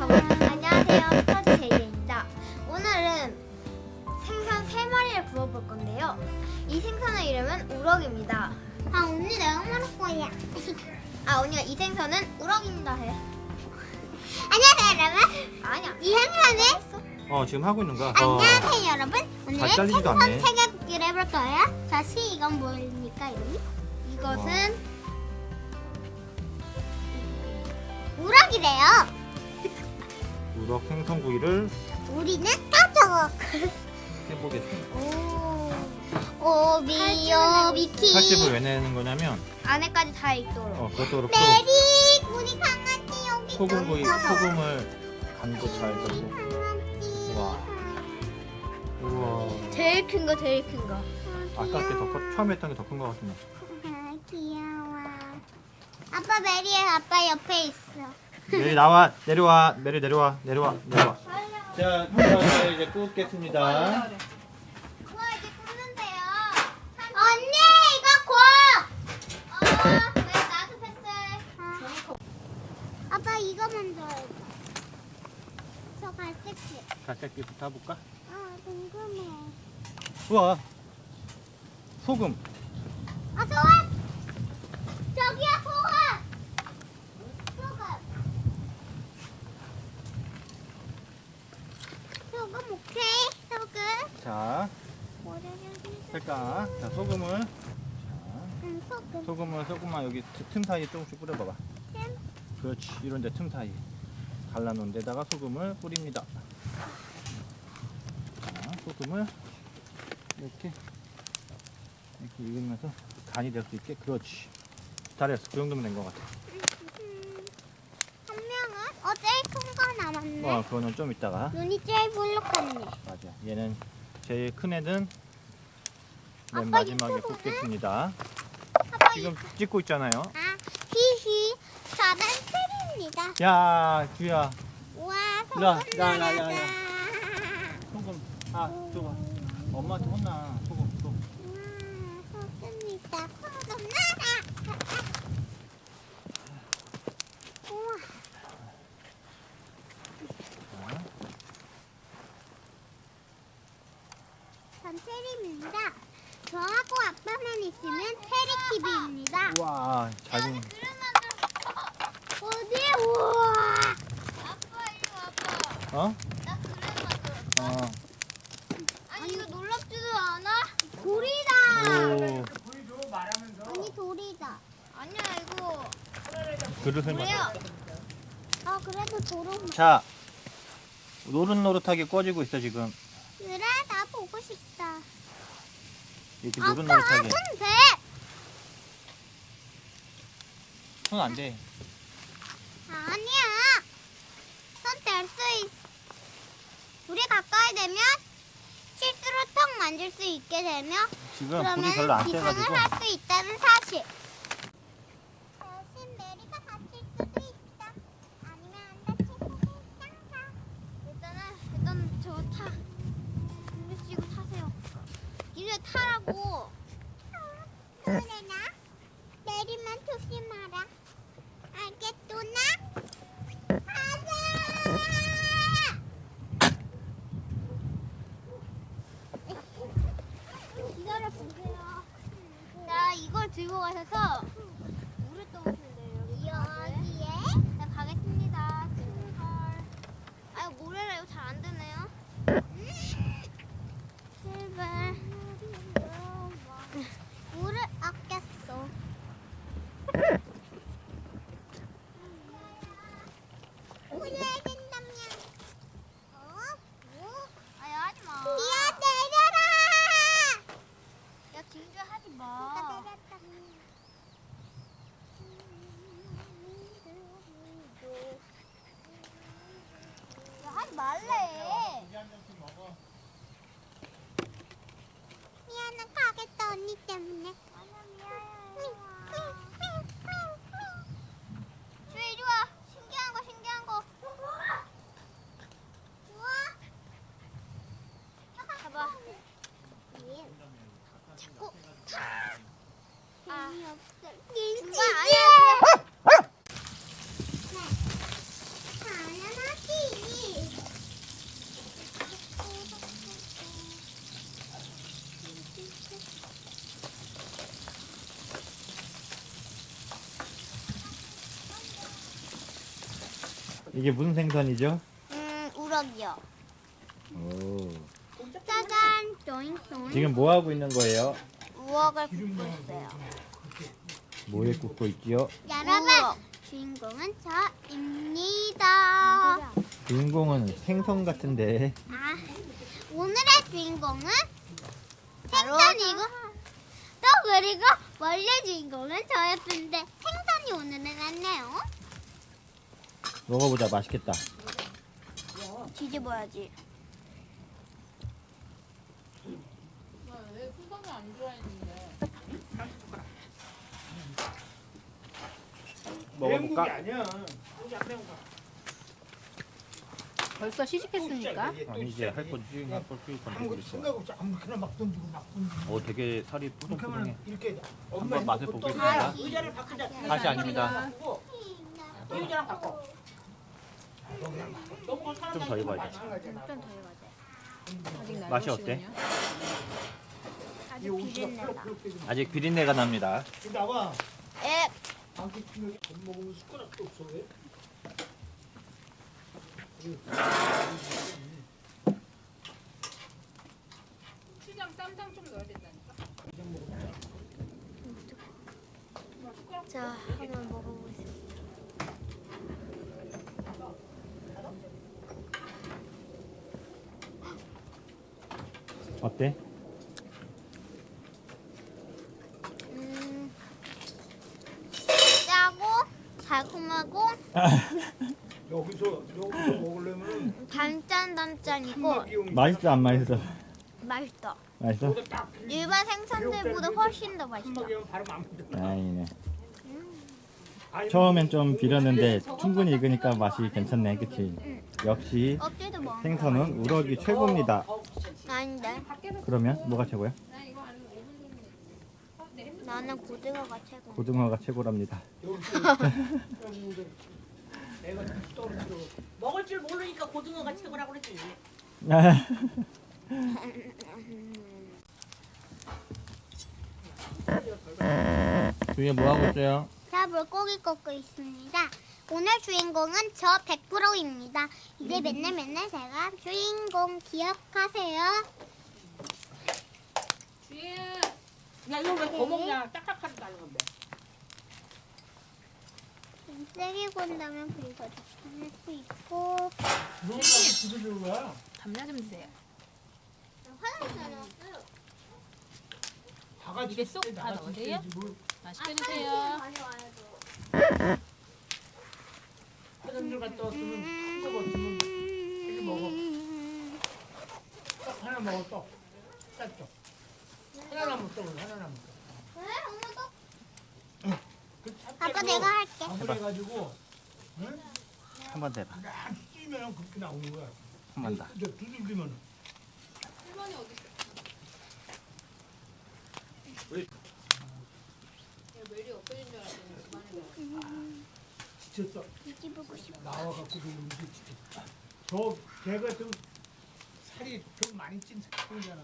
안녕하세요, 스타즈 제이입니다. 오늘은 생선 3마리를 구워볼 건데요. 이 생선의 이름은 우럭입니다. 아, 언니 내가 말할 거야. 언니가 이 생선은 우럭입니다 해. 안녕하세요, 여러분. 아니야. 이 생선은 지금 하고 있는 거야. 안녕하세요, 여러분. 오늘은 잘리지도 생선 않네. 태국기를 해볼 거예요. 자시 이건 뭐입니까, 이름이? 이것은 우럭이래요. 우럭 생선구이를 우리는 까적. 해보겠습니다. 오, 오비오 비키. 칼집을 왜 내는 거냐면 안에까지 다 익도록. 그것도 그렇고 메리, 우리 강아지 여기 소금구이 있어. 소금을 간도 잘 넣고. 강아지. 와. 우와. 제일 큰 거, 제일 큰 거. 아까 처음에 했던 게 더 큰 거 같은데. 아, 귀여워. 아빠 메리의 아빠 옆에 있어. 메리 나와 내려와 메리 내려와. 자 이제 굽겠습니다. 우와, 이제 굽는데요. 언니 이거 고! 네, 나도 패스. 아빠 이거 먼저 해봐. 저 갈색색. 갈색부터 해볼까? 궁금해. 우와. 소금. 소금! 저기야 소금! 소금 오케이. 소금. 자 색깔. 자 소금을. 소금. 소금만 여기 틈 사이에 조금씩 뿌려봐봐. 틈? 그렇지. 이런데 틈 사이 갈라놓은 데다가 소금을 뿌립니다. 자, 소금을 이렇게 익으면서 간이 될 수 있게. 그렇지. 잘했어. 그 정도면 된 것 같아. 한 명은 제일 큰 거 남았네. 그거는 좀 이따가. 눈이 제일 볼록하네. 맞아. 얘는 제일 큰 애는 맨 아빠 마지막에 이거 보면? 굽겠습니다. 아빠 지금 찍고 있잖아요. 히히. 저는 틀입니다. 야, 주야. 우와, 야, 소금 야, 야, 나라다. 야, 야. 소금. 줘봐. 엄마한테 혼나. 소금. 소금이다. 소금 나라. 우와. 자, 전 테리입니다. 저하고 아빠만 있으면 테리TV입니다. 우와, 잘 굽는. 어디? 우와. 아빠, 이리 와봐. 어? 나 그래 만들었어. 아니, 이거 놀랍지도 않아? 돌이다. 오, 아니 돌이다. 아니야, 이거. 그릇을 그래요. 만들었어. 그래도 도로. 자, 노릇노릇하게 꺼지고 있어 지금. 그래, 나 보고 싶다. 이렇게 아빠, 노릇노릇하게. 손 대. 손 안 돼. 아니야. 손 댈 수 있. 우리 가까이 되면 실수로 턱 만질 수 있게 되면 지금 불이 그러면 별로 안 기상을 세가지고. 할 수 있다는 사실. 대신 메리가 다칠 수도 있다. 아니면 안 다칠 수도 있다. 일단 저거 타. 김주씨고 타세요. 김주 타라고. 그래나? 내리면 조심하라. 알겠도나? 가자! 기다려보세요. 자, 이걸 들고 가셔서 물을 떠오시면 돼요. 여기에? 네, 가겠습니다. 출발. 아유, 모래라 이거 잘 안 되네요. 출발. 물을 아꼈어. 후회된다면 아유, 하지 마. 뛰어내려라! 야, 김주 하지 마. 야, 하지 말래. 미안해, 가겠다, 언니 때문에. 주 이리 와. 신기한 거. 우와. 봐봐. 자꾸. 재미없어. 아니야. 당연하지. 이게 무슨 생선이죠? 우럭이요. 오. 짜잔, 또잉또잉. 지금 뭐 하고 있는 거예요? 우럭을 굽고 있어요. 뭐에 굽고 있지요? 여러분, 주인공은 저입니다. 주인공은 생선 같은데. 오늘의 주인공은 생선이고 또 그리고 원래 주인공은 저였는데 생선이 오늘은 왔네요. 먹어보자. 맛있겠다. 뒤집어야지. 왜 풍선을 안 좋아했는데? 먹어볼까? 아니야. 벌써 시식했습니까? 아니지. 할 거지. 할 건지 아무것도 생각 없이 아무렇게나 막 던지고 막 던지고. 되게 살이 그렇게 뽀송뽀송해. 하면 이렇게 한번 맛을 또 보겠습니다. 의자를 바꾸자. 다시 아닙니다. 의자랑 바꿔. 좀 더 익어야 돼. 좀 더 익어야 돼. 맛이 어때? 아주 비린내다. 아직 비린내가 납니다. 나와. 에, 방귀 뀌면 밥 먹으면 숟가락도 없어 왜? 고추장, 쌈장 좀 넣어야 된다니까. 자, 한번 먹어보겠습니다. 어때? 짜고 달콤하고 여기서 먹으려면 단짠단짠이고 맛있어 안 맛있어? 맛있다. 맛있어? 일반 생선들보다 훨씬 더 맛있다. 바로 맘대로. 아니네. 처음엔 좀 비렸는데 충분히 익으니까 맛이 괜찮네, 그치? 역시 껍질도 먹어. 생선은 우럭이 최고입니다. 아닌데. 그러면 뭐가 최고야? 나는 고등어가 최고. 고등어가 최고랍니다. 먹을 줄 모르니까 고등어가 최고라고 그랬지. 주위에 뭐 하고 있어요? 자, 물고기 꺾고 있습니다. 오늘 주인공은 저 100%입니다. 이제 맨날 제가 주인공 기억하세요. 주희야, 야 이거 왜 거먹냐? 딱딱하지도 않은 건데. 좀 세게 건다면 그리고 접근할 수 있고. 부서지는 거야? 담요 좀 주세요. 화장실 다녀왔어요. 다 같이 입에 쏙 다 나같이 넣으세요? 있어야지 뭘. 맛있게 드세요. 다녀와야죠. 화장실 갔다 왔으면 한적 없으면 이렇게 먹어. 떡 하나 먹어 떡. 쌀떡. 하나 남은 떡을 하나 남은 떡. 왜? 엄마 또? 그 아빠 내가 할게. 밥을 해가지고 응? 한 번 더 해봐. 막 찌면 그렇게 나오는 거야. 한 번 더. 이제 두들기면 할머니 어디 있어? 멜이 없어진 줄 알았더니 집안에 지쳤어. 뒤집고 싶어. 나와갖고 좀 이제 지쳤어. 저 걔가 좀 살이 좀 많이 찐 사람이잖아.